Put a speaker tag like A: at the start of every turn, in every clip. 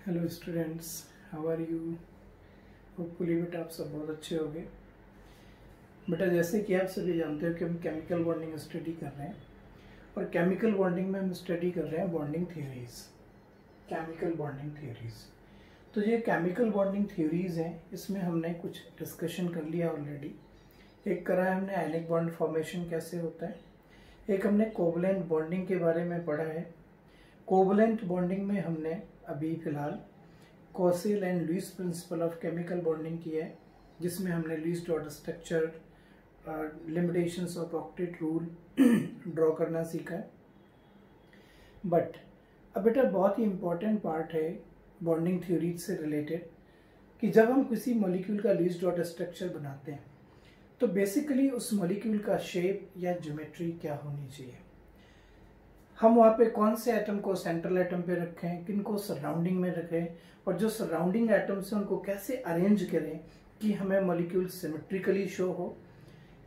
A: Hello students, how are you. Hopefully बेटा आप सब बहुत अच्छे होंगे। बेटा जैसे कि आप सभी जानते हो कि हम केमिकल बॉन्डिंग स्टडी कर रहे हैं और केमिकल बॉन्डिंग में हम स्टडी कर रहे हैं bonding theories, chemical bonding theories. तो ये केमिकल बॉन्डिंग थ्योरीज हैं, इसमें हमने कुछ डिस्कशन कर लिया ऑलरेडी। एक करा है हमने आयनिक बॉन्ड फॉर्मेशन कैसे होता है, एक हमने कोवलेंट बॉन्डिंग के बारे में पढ़ा है। कोवलेंट बॉन्डिंग में हमने अभी फिलहाल Kossel and Lewis principle of chemical bonding किया है, जिसमें हमने Lewis dot structure, limitations of octet rule draw करना सीखा है। बट अब बेटा बहुत ही इंपॉर्टेंट पार्ट है बॉन्डिंग थ्योरी से रिलेटेड कि जब हम किसी मॉलिक्यूल का लुईस डॉट स्ट्रक्चर बनाते हैं तो बेसिकली उस मॉलिक्यूल का शेप या ज्योमेट्री क्या होनी चाहिए। हम वहाँ पे कौन से एटम को सेंट्रल एटम पे रखें, किन को सराउंडिंग में रखें, और जो सराउंडिंग एटम्स हैं उनको कैसे अरेंज करें कि हमें मॉलिक्यूल सिमेट्रिकली शो हो,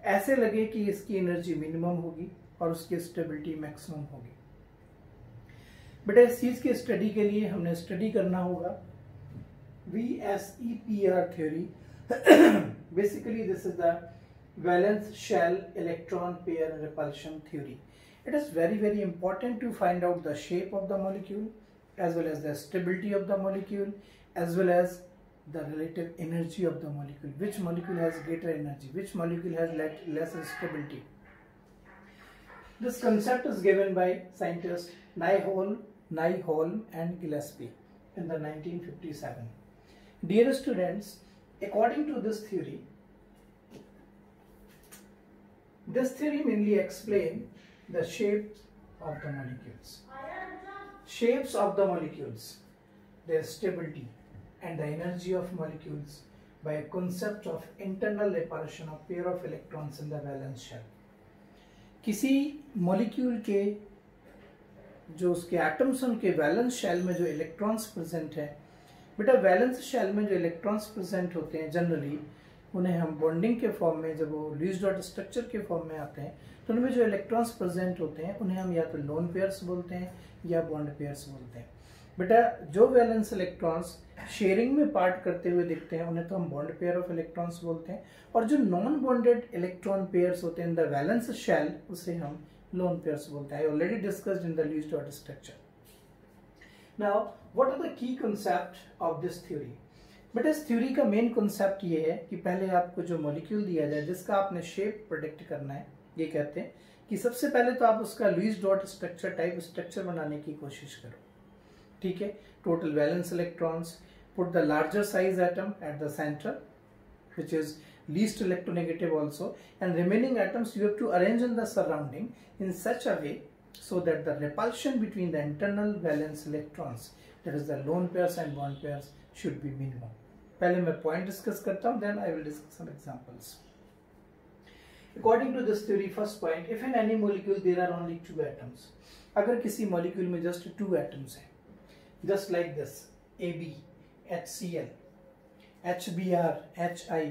A: ऐसे लगे कि इसकी एनर्जी मिनिमम होगी और उसकी स्टेबिलिटी मैक्सिमम होगी। बेटा इस चीज की स्टडी के लिए हमने स्टडी करना होगा VSEPR theory. Basically this is the valence shell electron pair repulsion theory. It is very important to find out the shape of the molecule as well as the stability of the molecule as well as the relative energy of the molecule. Which molecule has greater energy? Which molecule has less stability? This concept is given by scientists Nyholm and Gillespie in the 1957. Dear students, according to this theory mainly explains the shapes of the molecules, their stability and the energy of molecules by a concept of internal repulsion of pair of electrons in the valence shell. किसी molecule के जो उसके atoms उनके valence shell में जो electrons present है, बेटा valence shell में जो इलेक्ट्रॉन्स प्रेजेंट होते हैं जनरली उन्हें हम बॉन्डिंग के फॉर्म में, जब वो लुईस डॉट स्ट्रक्चर के फॉर्म में आते हैं तो उनमें जो इलेक्ट्रॉन्स प्रेजेंट होते हैं उन्हें हम या तो लोन पेयर्स बोलते हैं या बॉन्ड पेयर्स बोलते हैं। बेटा जो वैलेंस इलेक्ट्रॉन्स शेयरिंग में पार्ट करते हुए दिखते हैं उन्हें तो हम बॉन्ड पेयर ऑफ इलेक्ट्रॉन्स बोलते हैं, और जो नॉन बॉन्डेड इलेक्ट्रॉन पेयर्स होते हैं इन द वैलेंस शेल उसे हम लोन पेयर्स बोलते हैं। I already discussed in the Lewis dot structure. Now what are the key concept of this theory. But इस थ्योरी का मेन कॉन्सेप्ट ये है कि पहले आपको जो मॉलिक्यूल दिया जाए जिसका आपने शेप प्रेडिक्ट करना है, ये कहते हैं कि सबसे पहले तो आप उसका Lewis dot structure type structure बनाने की कोशिश करो। ठीक है, total valence electrons, put the larger size atom at the centre which is least electronegative also, and remaining atoms you have to arrange in the surrounding in such a way so that the repulsion between the internal valence electrons, that is the lone pairs and bond pairs, should be minimum. पहले मैं point discuss करता हूँ, then I will discuss some examples. According to this theory, first point, if in any molecule there are only two atoms, अगर किसी molecule में just two atoms हैं, just like this, AB, HCl, HBr, Hi,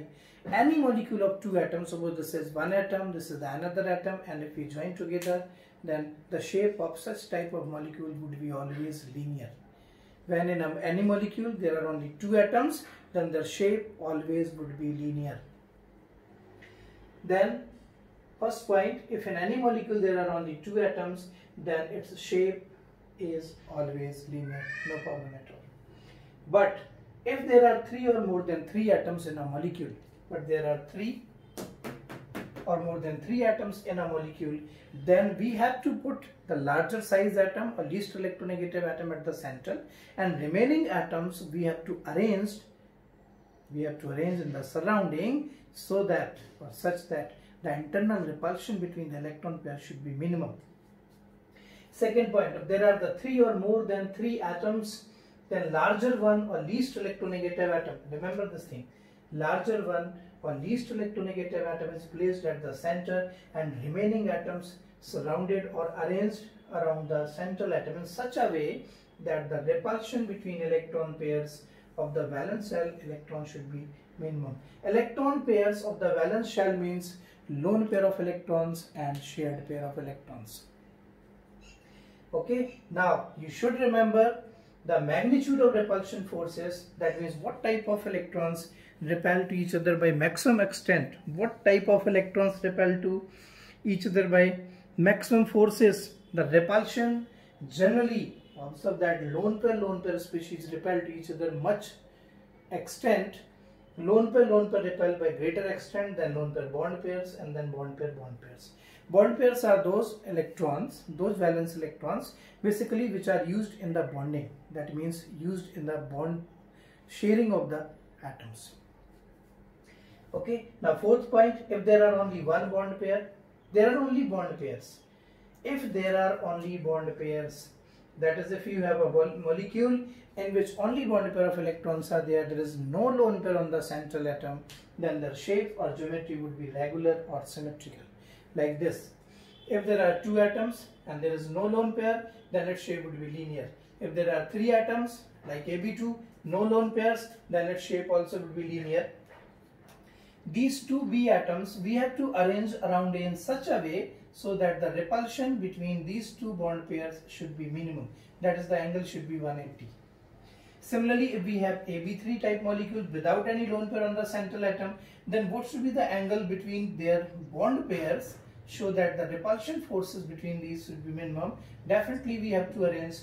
A: any molecule of two atoms, suppose this is one atom, this is another atom, and if we join together, then the shape of such type of molecule would be always linear. When in any molecule there are only two atoms, then their shape always would be linear. Then first point, if in any molecule there are only two atoms, then its shape is always linear, no problem at all. But if there are three or more than three atoms in a molecule, but there are three or more than three atoms in a molecule, then we have to put the larger size atom or least electronegative atom at the center, and remaining atoms we have to arrange in the surrounding so that, or such that, the internal repulsion between the electron pairs should be minimum. Second point, if there are the three or more than three atoms, then larger one or least electronegative atom, remember this thing, larger one or least electronegative atom is placed at the center and remaining atoms surrounded or arranged around the central atom in such a way that the repulsion between electron pairs of the valence shell electron should be minimum. Electron pairs of the valence shell means lone pair of electrons and shared pair of electrons. Okay, now you should remember the magnitude of repulsion forces, that means what type of electrons repel to each other by maximum extent, what type of electrons repel to each other by maximum forces. The repulsion generally, observe that lone pair species repel to each other much extent. Lone pair repel by greater extent than lone pair bond pairs, and then bond pairs. Bond pairs are those electrons, those valence electrons basically which are used in the bonding, that means used in the bond sharing of the atoms. Okay, now fourth point, if there are only one bond pair, there are only bond pairs. If there are only bond pairs, that is if you have a molecule in which only bond pair of electrons are there, there is no lone pair on the central atom, then their shape or geometry would be regular or symmetrical, like this. If there are two atoms and there is no lone pair, then its shape would be linear. If there are three atoms like AB2, no lone pairs, then its shape also would be linear. These two B atoms we have to arrange around A in such a way so that the repulsion between these two bond pairs should be minimum, that is the angle should be 180. Similarly, if we have AB3 type molecule without any lone pair on the central atom, then what should be the angle between their bond pairs so that the repulsion forces between these should be minimum? Definitely we have to arrange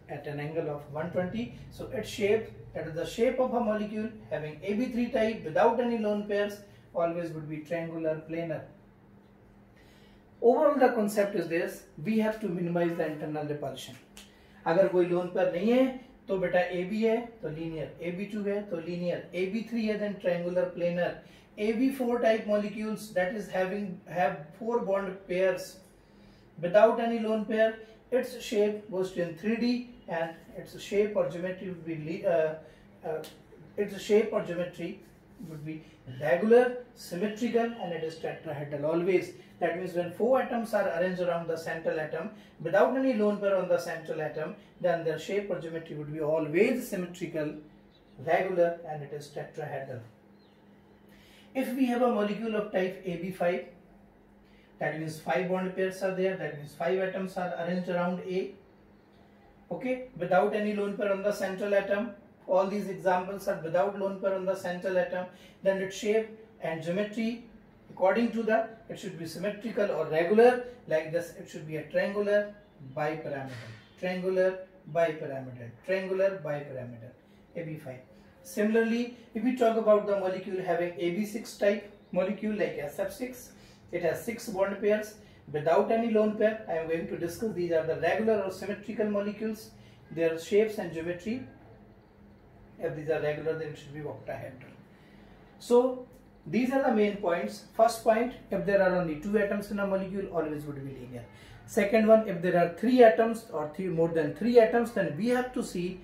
A: at an angle of 120. So its shape, that is the shape of a molecule having AB3 type without any lone pairs, always would be triangular planar. Overall the concept is this, we have to minimize the internal repulsion. अगर कोई lone pair नहीं है तो बेटा AB है तो linear, AB2 है तो लीनियर, AB3 है then triangular planar, AB4 type molecules that is have 4 bond pairs without any lone pair, its shape goes to in 3D and its shape or geometry would be regular, symmetrical, and it is tetrahedral always. That means when 4 atoms are arranged around the central atom without any lone pair on the central atom, then their shape or geometry would be always symmetrical, regular, and it is tetrahedral. If we have a molecule of type AB5, that means 5 bond pairs are there, that means 5 atoms are arranged around A, okay, without any lone pair on the central atom. All these examples are without lone pair on the central atom, then its shape and geometry according to that, it should be symmetrical or regular, like this. It should be a triangular bipyramidal, triangular bipyramidal, triangular bipyramidal, AB5. Similarly, if we talk about the molecule having AB6 type molecule like SF6, it has 6 bond pairs without any lone pair. I am going to discuss these are the regular or symmetrical molecules, their shapes and geometry. If these are regular, then it should be octahedral. So these are the main points. First point, if there are only 2 atoms in a molecule, always would be linear. Second one, if there are 3 atoms or more than 3 atoms, then we have to see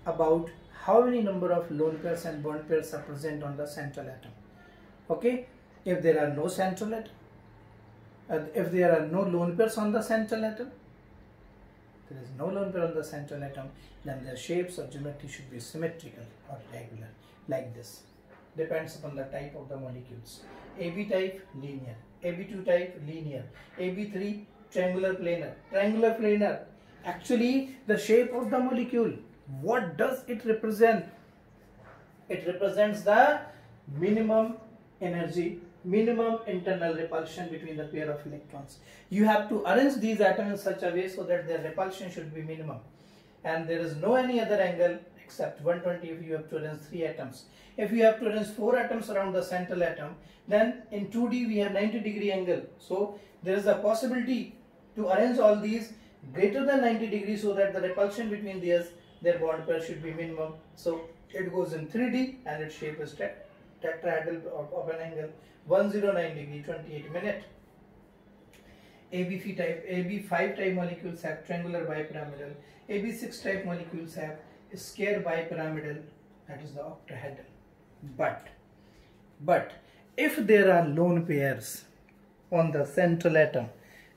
A: about how many number of lone pairs and bond pairs are present on the central atom. Okay, if there are no central atom, if there are no lone pairs on the central atom, there is no lone pair on the central atom, then their shapes or geometry should be symmetrical or regular, like this. Depends upon the type of the molecules. AB type linear, AB2 type linear, AB3 triangular planar. Triangular planar, actually the shape of the molecule, what does it represent? It represents the minimum energy, minimum internal repulsion between the pair of electrons. You have to arrange these atoms in such a way so that their repulsion should be minimum, and there is no any other angle except 120 if you have to arrange 3 atoms. If you have to arrange 4 atoms around the central atom, then in 2D we have 90-degree angle. So there is a possibility to arrange all these greater than 90 degrees so that the repulsion between their bond pair should be minimum. So it goes in 3D and its shape is tetrahedral of an angle 109 degree 28 minute. AB5 type molecules have triangular bipyramidal. AB6 type molecules have square bipyramidal, that is the octahedral. But if there are lone pairs on the central atom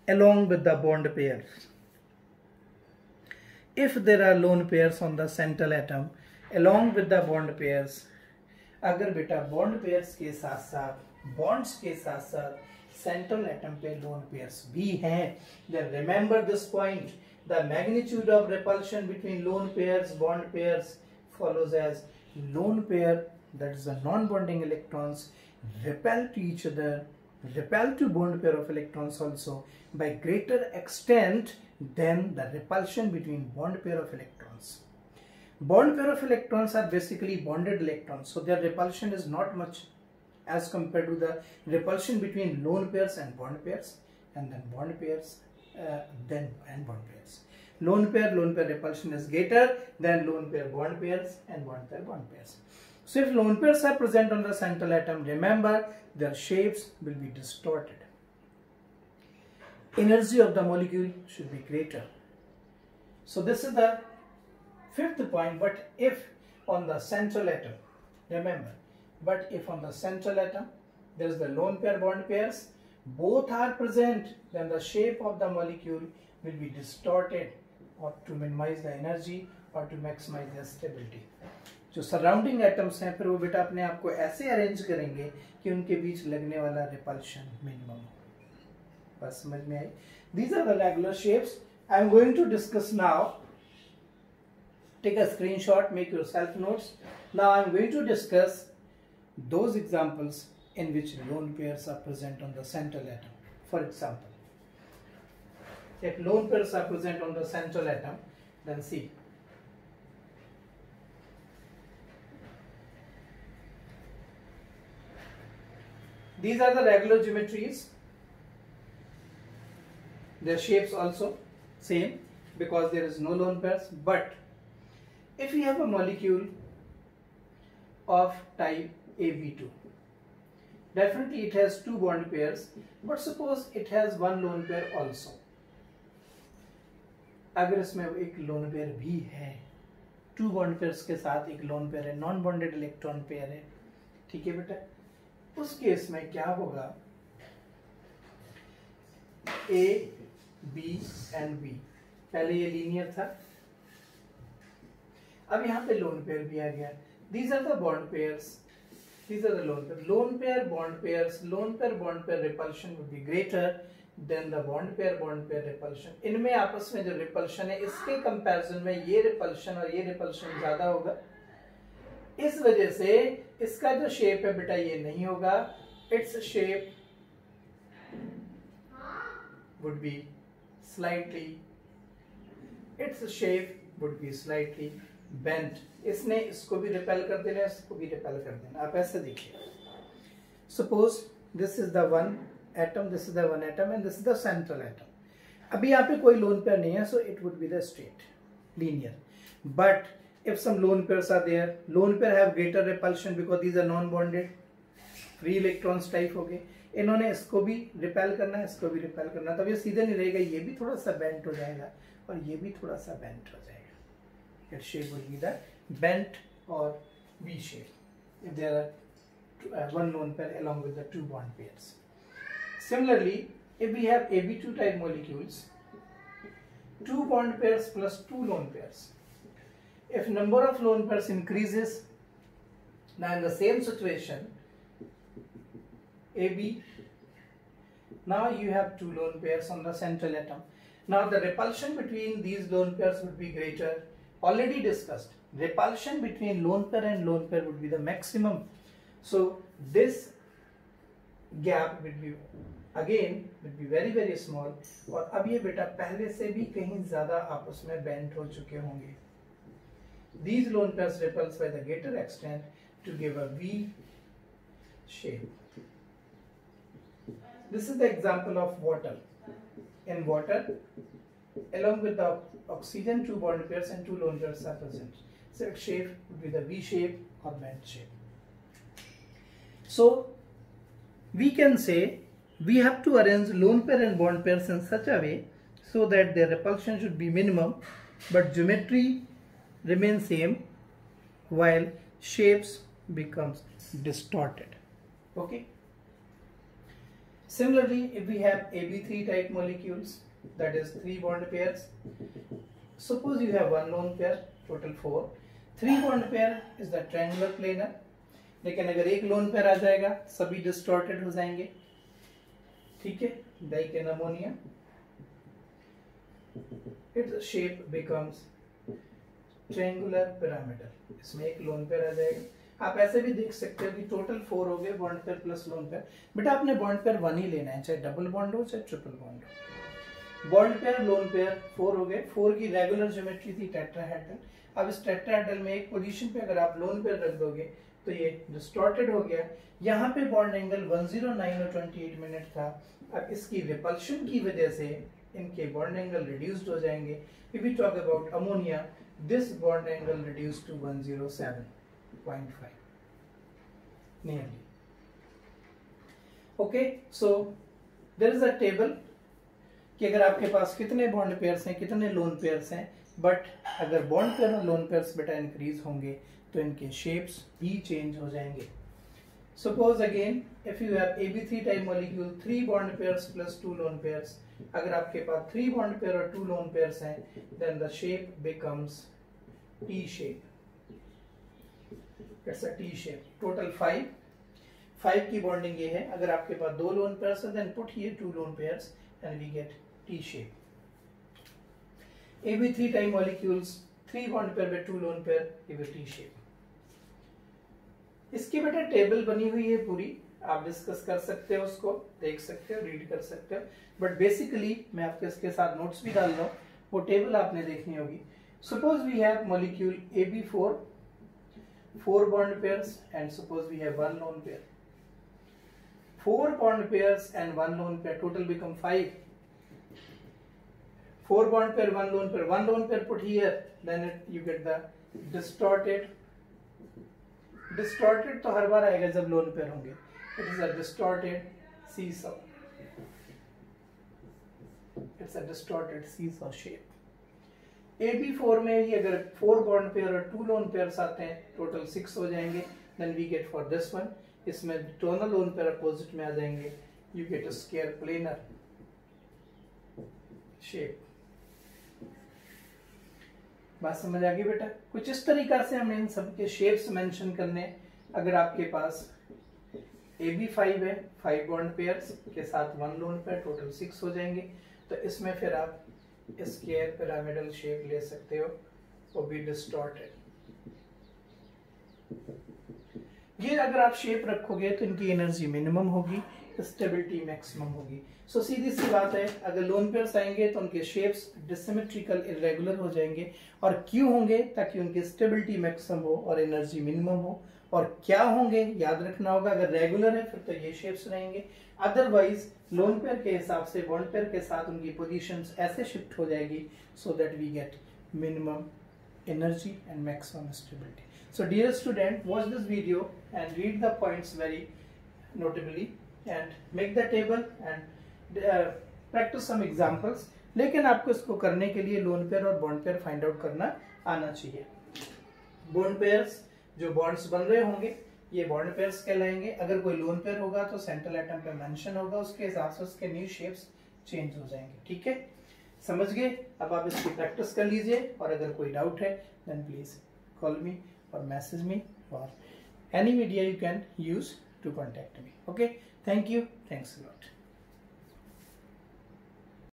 A: along with the bond pairs, if there are lone pairs on the central atom along with the bond pairs, अगर बेटा bond pairs के साथ साथ bonds के साथ साथ central atom पे lone pairs भी हैं, then remember this point the magnitude of repulsion between lone pairs, bond pairs follows as lone pair, that is the non-bonding electrons, repel to each other, repel to bond pair of electrons also by greater extent than the repulsion between bond pair of electrons. Bond pair of electrons are basically bonded electrons, so their repulsion is not much as compared to the repulsion between lone pairs and bond pairs, and then bond pairs and bond pairs. Lone pair repulsion is greater than lone pair bond pairs and bond pairs. So if lone pairs are present on the central atom, remember their shapes will be distorted. Energy of the molecule should be greater. So this is the fifth point. But if on the central atom, remember, but if on the central atom there is the lone pair bond pairs, both are present, then the shape of the molecule will be distorted, or to minimize the energy or to maximize the stability. जो surrounding atoms हैं फिर वो बेटा अपने आप को ऐसे arrange करेंगे कि उनके बीच लगने वाला रिपल्शन मिनिमम हो। बस समझ में आई? These are the regular shapes. I am going to discuss now. Take a screenshot, make yourself notes. Now I am going to discuss those examples in which lone pairs are present on the central atom. For example, if lone pairs are present on the central atom, then see. These are the regular geometries. Their shapes also same because there is no lone pairs. But if we have a molecule of type AB2, definitely it has two bond pairs, but suppose it has one lone pair also. अगर इसमें एक lone pair भी है, to bond pairs के साथ एक lone pair है, non bonded electron pair है, ठीक है बेटा, उस केस में क्या होगा, ए बी एंड बी, पहले ये लीनियर था, अब यहाँ पे लोन पेयर भी आ गया. These are the bond pairs, these are the lone pair bond pairs. Lone pair bond pair repulsion would be greater than the bond pair repulsion. इनमें आपस में जो repulsion है इसके comparison में ये repulsion और ये repulsion ज्यादा होगा. इस वजह से इसका जो shape है बेटा ये नहीं होगा. Its shape would be slightly bent. इसने इसको भी रिपेल कर देना, इसको भी रिपेल कर देना. आप ऐसे देखिए, suppose this is the one atom, this is the one atom and this is the central atom. अभी यहाँ पे कोई लोन पेयर नहीं है, so it would be the straight linear. But if some lone pairs are there, lone pair have greater repulsion because these are non bonded free electrons type हो गए. इन्होंने इसको भी रिपेल करना है, इसको भी रिपेल करना है, तब ये सीधे नहीं रहेगा, ये भी थोड़ा सा बेंट हो जाएगा और ये भी थोड़ा सा बेंट हो जाएगा. Its shape will be the bent or V shape if there are one lone pair along with the two bond pairs. Similarly, if we have AB2 type molecules, two bond pairs plus two lone pairs, if number of lone pairs increases, now in the same situation, AB, now you have two lone pairs on the central atom. Now the repulsion between these lone pairs would be greater. Already discussed, repulsion between lone pair and lone pair would be the maximum. So this gap will be very very small. और अब ये बेटा पहले से भी कहीं ज्यादा आपस में bent हो चुके होंगे. These lone pairs repulse by the greater extent to give a V shape. This is the example of water. In water, along with the oxygen, two bond pairs and two lone pairs are present. So its shape would be the V shape or bent shape. So we can say we have to arrange lone pair and bond pairs in such a way so that their repulsion should be minimum, but geometry remains same while shapes becomes distorted. Okay. Similarly, if we have AB3 type molecules, that is three bond pairs, suppose you have one lone pair, total 4. 3 bond pair is the triangular planar. लेकिन अगर एक lone pair आ जाएगा सभी distorted हो जाएंगे. ठीक है, डाइकेन ammonia its shape becomes triangular pyramidal. इसमें एक लोन पेयर आ जाएगा। आप ऐसे भी देख सकते हो कि टोटल 4 हो गए bond pair plus lone pair. बेटा आपने बॉन्ड पेयर 1 ही लेना है, चाहे डबल बॉन्ड हो चाहे ट्रिपल बॉन्ड हो। बॉन्ड पेयर लोन पेयर 4 हो गए। 4 की रेगुलर ज्योमेट्री थी टेट्राहेड्रल। अब इस टेट्राहेड्रल में एक पोजीशन पे अगर आप लोन पेयर रख दोगे तो ये डिस्टॉर्टेड हो गया। यहाँ पे बॉन्ड एंगल 109 और 28 मिनट था। अब इसकी रिपल्शन की वजह से इनके बॉन्ड एंगल रिड्यूस्ड हो जाएंगे। If we talk about ammonia, this bond angle reduced to 107.5 nearly. Okay, so there is a table कि अगर आपके पास कितने बॉन्ड पेयर्स हैं, कितने लोन पेयर्स हैं, बट अगर बॉन्ड पेयर और लोन पेयर्स बेटा इंक्रीज होंगे तो इनके शेप्स भी चेंज हो जाएंगे। Suppose again if you have AB3 type molecule 3 bond pairs plus 2 lone pairs, अगर आपके पास 3 bond pair और 2 lone pairs हैं, then the shape becomes T shape. It's a T shape. Total 5 की bonding ये है। अगर आपके पास 2 lone pairs हैं, then put here 2 lone pairs and we get T shape. AB3 type molecules 3 bond pair with 2 lone pair give a T shape. इसकी बेटा table बनी हुई है पूरी, आप डिस्कस कर सकते हो, उसको देख सकते हो, रीड कर सकते हो, बट बेसिकली मैं आपके इसके साथ नोट्स भी डाल रहा हूँ, वो टेबल आपने देखनी होगी। Suppose we have molecule AB4 4 bond pairs and suppose we have 1 lone pair. 4 bond pairs and 1 lone pair total become 5। 4 bond pair 1 lone pair, 1 lone pair put here, then you get the distorted तो हर बार आएगा जब lone pair होंगे। It is a distorted seesaw, it's a distorted seesaw shape. AB4 में ही अगर 4 bond pair और 2 lone pairs आते हैं, टोटल 6 हो जाएंगे। Then we get for this one, इसमें दोनों लोन पेयर अपोजिट में आ जाएंगे, you get a square planar shape. बात समझ आ गई बेटा? कुछ इस तरीका से हमें इन सबके शेप्स मेंशन करने। अगर आपके पास AB5 है, 5 बॉन्ड पेयर्स के साथ 1 लोन पेयर, टोटल 6 हो जाएंगे। तो इसमें फिर आप स्क्वायर पिरामिडल शेप ले सकते हो, वो भी डिस्टॉर्टेड। ये अगर आप शेप रखोगे तो इनकी एनर्जी मिनिमम होगी, स्टेबिलिटी मैक्सिमम होगी। सो सीधी सी बात है, अगर लोन पेयर्स आएंगे तो उनके शेप्स डिसिमेट्रिकल इरेगुलर हो जाएंगे। और क्यों होंगे? ताकि उनकी स्टेबिलिटी मैक्सिमम हो और एनर्जी मिनिमम हो। और क्या होंगे याद रखना होगा, अगर रेगुलर है फिर तो ये शेप्स रहेंगे, अदरवाइज लोन पेयर के हिसाब से बॉन्ड पेयर के साथ उनकी पोजीशंस ऐसे शिफ्ट हो जाएगी so that we get minimum energy and maximum stability. So dear student, watch this video and read the points very notably and make the table and practice some examples. लेकिन आपको इसको करने के लिए lone pair और bond pair find out करना आना चाहिए। बॉन्ड पेयर्स जो बॉन्ड्स बन रहे होंगे ये बॉन्ड पेयर्स कहलाएंगे। अगर कोई लोन पेयर होगा तो सेंट्रल एटम पे मेंशन होगा, उसके हिसाब से उसके न्यू शेप्स चेंज हो जाएंगे। ठीक है, समझ गए? अब आप इसकी प्रैक्टिस कर लीजिए और अगर कोई डाउट है then please call me or message me or any media you can use to contact me. Okay, thank you, thanks a lot.